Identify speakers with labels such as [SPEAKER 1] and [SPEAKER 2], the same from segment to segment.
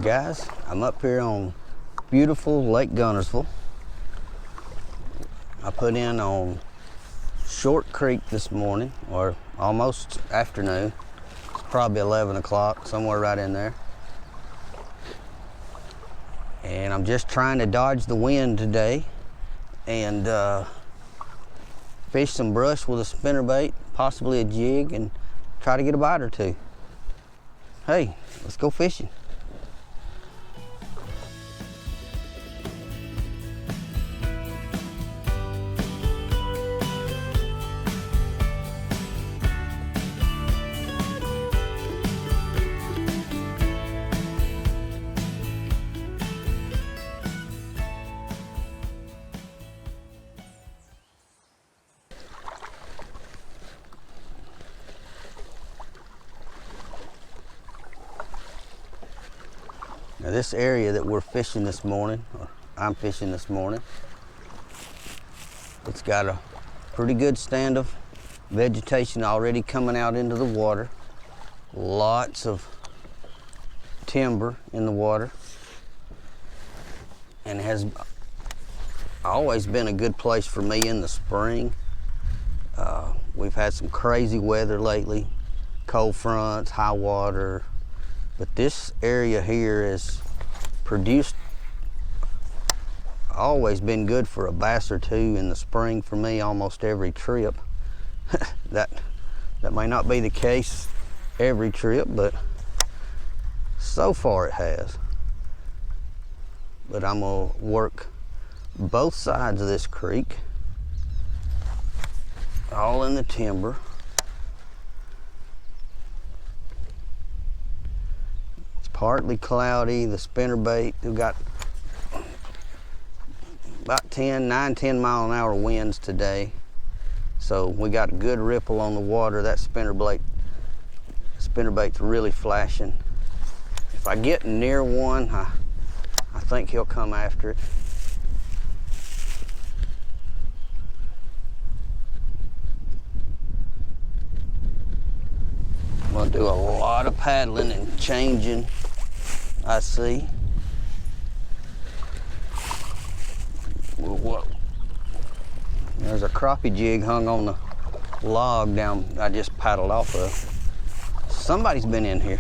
[SPEAKER 1] Guys, I'm up here on beautiful Lake Guntersville. I put in on Short Creek this morning, or almost afternoon. It's probably 11 o'clock, somewhere right in there. And I'm just trying to dodge the wind today and fish some brush with a spinnerbait, possibly a jig, and try to get a bite or two. Hey, let's go fishing. Now this area that we're fishing this morning, or I'm fishing this morning, it's got a pretty good stand of vegetation already coming out into the water. Lots of timber in the water. And it has always been a good place for me in the spring. We've had some crazy weather lately, cold fronts, high water. But this area here has produced, always been good for a bass or two in the spring for me, almost every trip. that may not be the case every trip, but so far it has. But I'm gonna work both sides of this creek, all in the timber. Partly cloudy. The spinnerbait, we've got about 9-10 mile an hour winds today. So we got a good ripple on the water. That spinnerbait's really flashing. If I get near one, I think he'll come after it. I'm gonna do a lot of paddling and changing, I see. Whoa. There's a crappie jig hung on the log down I just paddled off of. Somebody's been in here.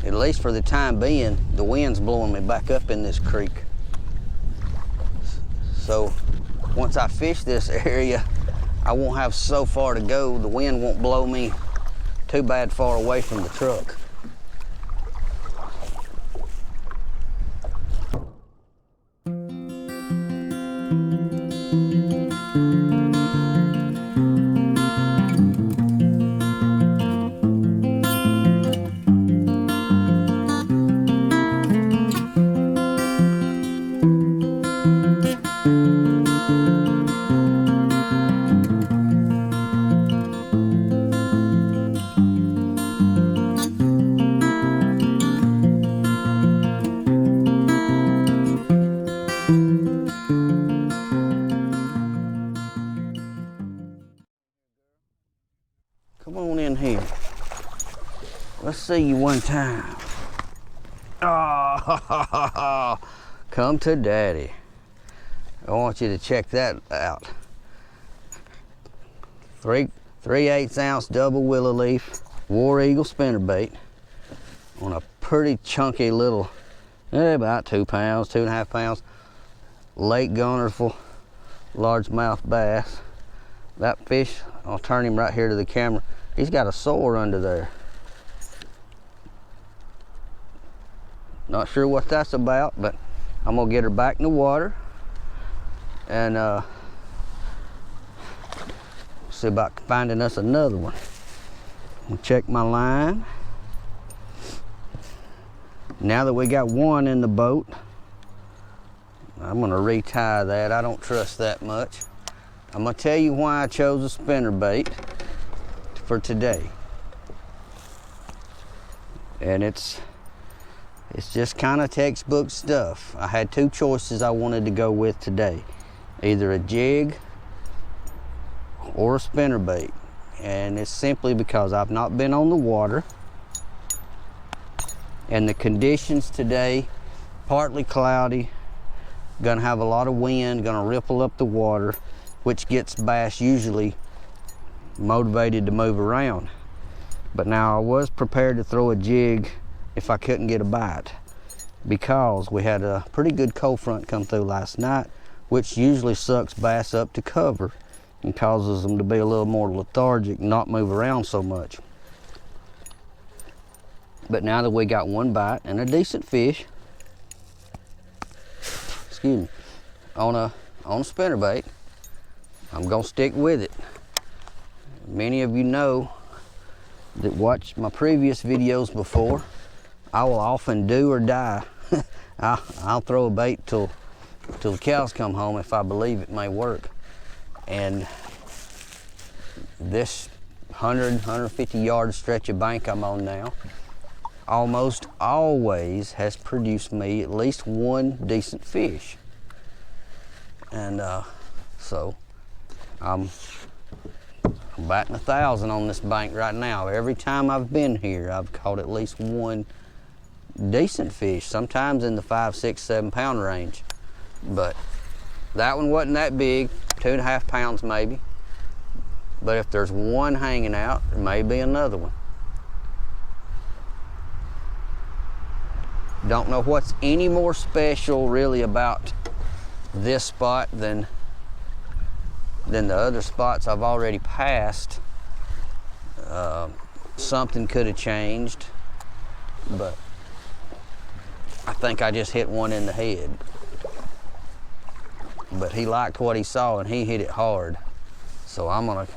[SPEAKER 1] At least for the time being, the wind's blowing me back up in this creek. So once I fish this area, I won't have so far to go. The wind won't blow me too bad far away from the truck. Come on in here. Let's see you one time. Oh, come to daddy. I want you to check that out. 3/8 ounce double willow leaf War Eagle spinnerbait on a pretty chunky little, about 2 pounds, 2.5 pounds, Lake Guntersville largemouth bass. That fish, I'll turn him right here to the camera. He's got a sore under there. Not sure what that's about, but I'm gonna get her back in the water and see about finding us another one. I'll check my line. Now that we got one in the boat, I'm gonna retie that. I don't trust that much. I'm gonna tell you why I chose a spinnerbait for today. And it's just kind of textbook stuff. I had two choices I wanted to go with today. Either a jig or a spinnerbait. and it's simply because I've not been on the water, and the conditions today, partly cloudy, gonna have a lot of wind, gonna ripple up the water, which gets bass usually motivated to move around. But now I was prepared to throw a jig if I couldn't get a bite, because we had a pretty good cold front come through last night, which usually sucks bass up to cover and causes them to be a little more lethargic, not move around so much. But now that we got one bite and a decent fish, excuse me, on a spinnerbait, I'm gonna stick with it. Many of you know that watched my previous videos before, I will often do or die. I'll throw a bait till the cows come home if I believe it may work. And this 150 yard stretch of bank I'm on now almost always has produced me at least one decent fish. And so I'm batting 1,000 on this bank right now. Every time I've been here, I've caught at least one decent fish, sometimes in the 5, 6, 7 pound range. But that one wasn't that big, 2.5 pounds maybe. But if there's one hanging out, there may be another one. Don't know what's any more special really about this spot than the other spots I've already passed. Something could have changed, but I think I just hit one in the head. But he liked what he saw and he hit it hard. So I'm gonna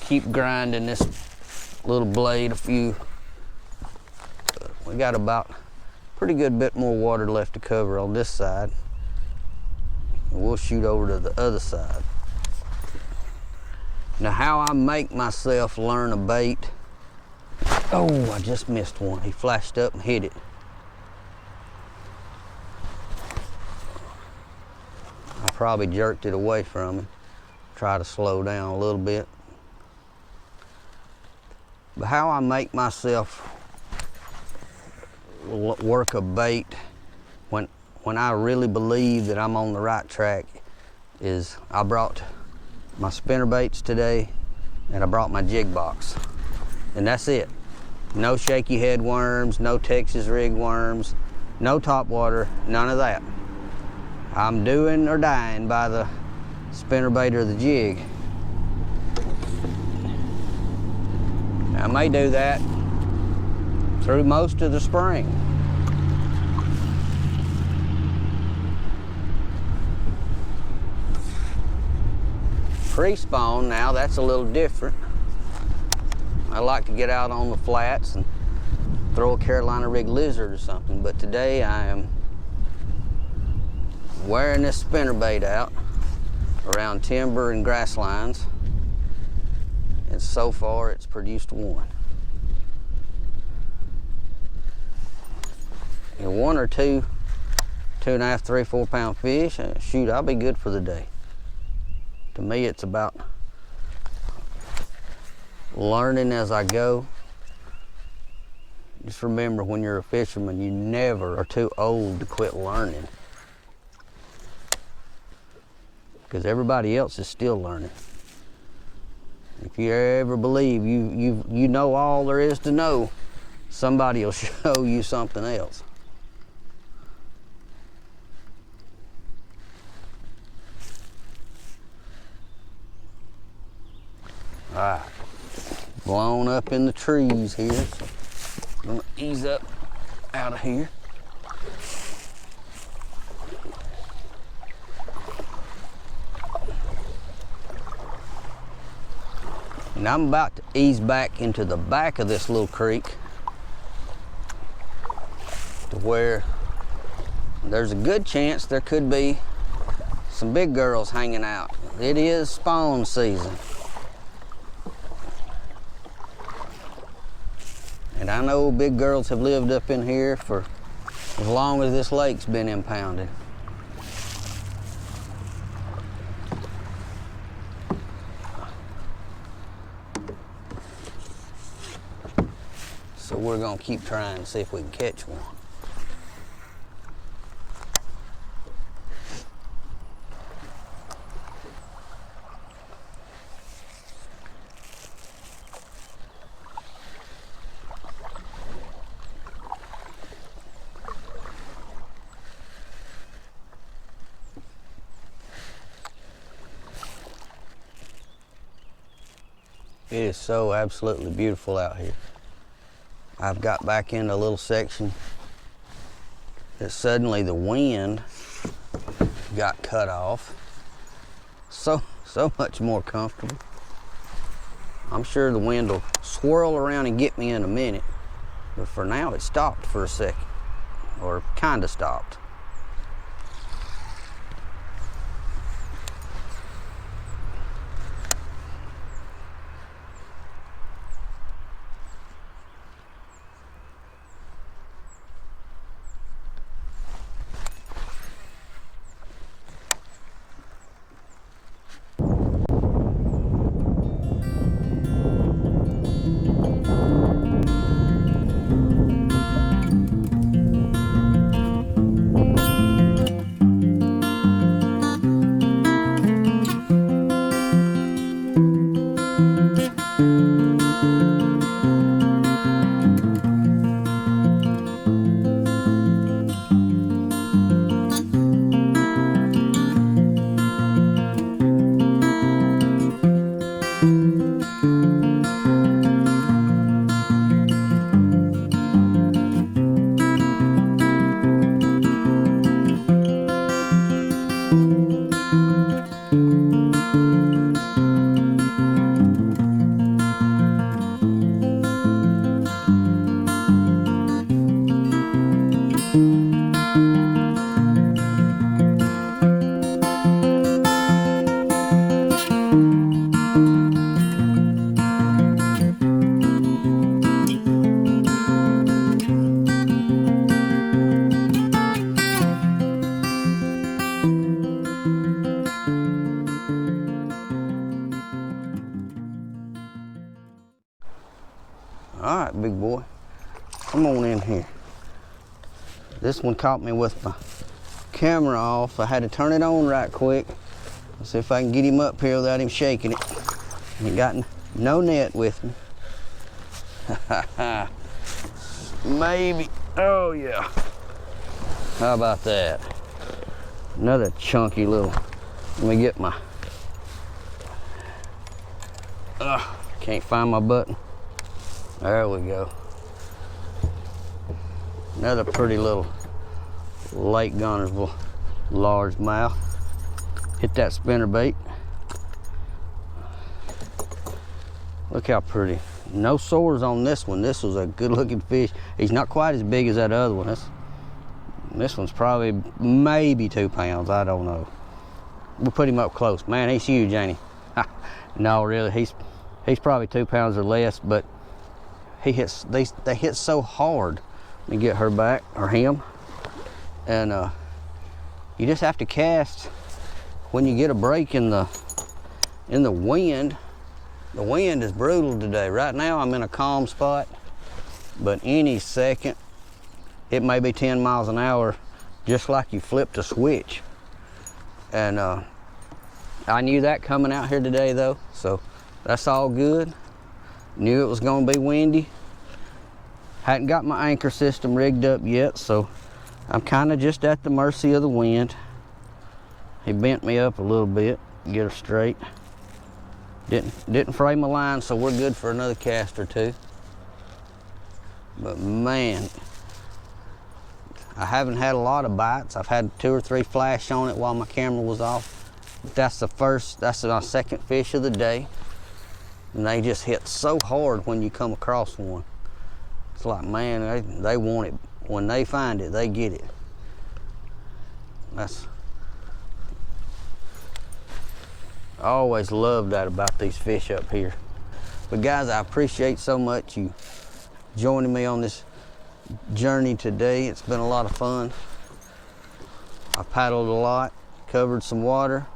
[SPEAKER 1] keep grinding this little blade we got about pretty good bit more water left to cover on this side. And we'll shoot over to the other side. Now how I make myself learn a bait. Oh, I just missed one. He flashed up and hit it. I probably jerked it away from him. Try to slow down a little bit. But how I make myself work a bait when I really believe that I'm on the right track is I brought my spinner baits today and I brought my jig box. And that's it. No shaky head worms, no Texas rig worms, no topwater, none of that. I'm doing or dying by the spinnerbait or the jig. I may do that through most of the spring. Pre-spawn now, that's a little different. I like to get out on the flats and throw a Carolina rig lizard or something, but today I am wearing this spinnerbait out around timber and grass lines, and so far it's produced one. And 1 or 2, 2.5, 3, 4 pound fish, shoot, I'll be good for the day. To me, it's about learning as I go. Just remember, when you're a fisherman, you never are too old to quit learning, because everybody else is still learning. If you ever believe you know all there is to know, somebody will show you something else. All right, blown up in the trees here. So I'm gonna ease up out of here. And I'm about to ease back into the back of this little creek to where there's a good chance there could be some big girls hanging out. It is spawn season. And I know big girls have lived up in here for as long as this lake's been impounded. we're gonna keep trying to see if we can catch one. It is so absolutely beautiful out here. I've got back in a little section that suddenly the wind got cut off. So much more comfortable. I'm sure the wind will swirl around and get me in a minute, but for now it stopped for a second, or kind of stopped. All right, big boy, come on in here. This one caught me with my camera off. I had to turn it on right quick. Let's see if I can get him up here without him shaking it. He got no net with me. Maybe, oh yeah. How about that? Another chunky little, let me get my, can't find my button. There we go. Another pretty little Lake Guntersville largemouth. Hit that spinnerbait. Look how pretty. No sores on this one. This was a good looking fish. He's not quite as big as that other one. This one's probably maybe 2 pounds. I don't know. We'll put him up close. Man, he's huge, ain't he? No, really, he's probably 2 pounds or less, but he hits, they hit so hard. Let me get her back, or him. And you just have to cast when you get a break in the wind. The wind is brutal today. Right now I'm in a calm spot, but any second it may be 10 miles an hour, just like you flipped a switch. And I knew that coming out here today though, so that's all good. Knew it was gonna be windy. Hadn't got my anchor system rigged up yet, so I'm kind of just at the mercy of the wind. He bent me up a little bit, get her straight. Didn't fray my line, so we're good for another cast or two. But man, I haven't had a lot of bites. I've had 2 or 3 flash on it while my camera was off. But that's my second fish of the day. And they just hit so hard when you come across one. It's like, man, they want it. When they find it, they get it. I always love that about these fish up here. But guys, I appreciate so much you joining me on this journey today. It's been a lot of fun. I paddled a lot, covered some water,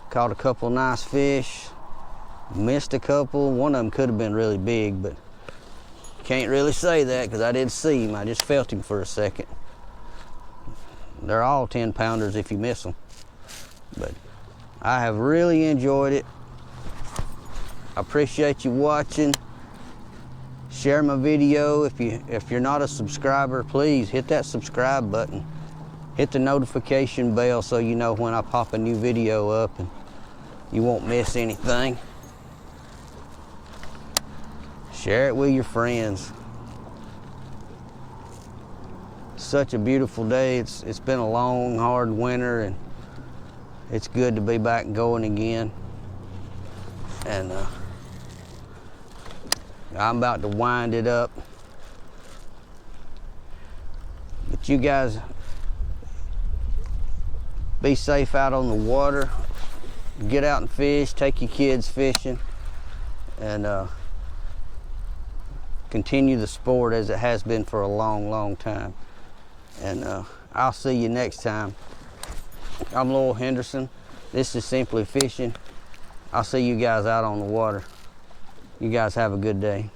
[SPEAKER 1] caught a couple of nice fish, missed a couple. One of them could have been really big, but Can't really say that because I didn't see him. I just felt him for a second. They're all 10-pounders if you miss them. But I have really enjoyed it. I appreciate you watching. Share my video. If you're not a subscriber, please hit that subscribe button. Hit the notification bell so you know when I pop a new video up and you won't miss anything. Share it with your friends. Such a beautiful day. It's been a long, hard winter, and it's good to be back going again. And I'm about to wind it up. But you guys be safe out on the water. Get out and fish. Take your kids fishing. And continue the sport as it has been for a long, long time. And I'll see you next time. I'm Lowell Henderson. This is Simply Fishing. I'll see you guys out on the water. You guys have a good day.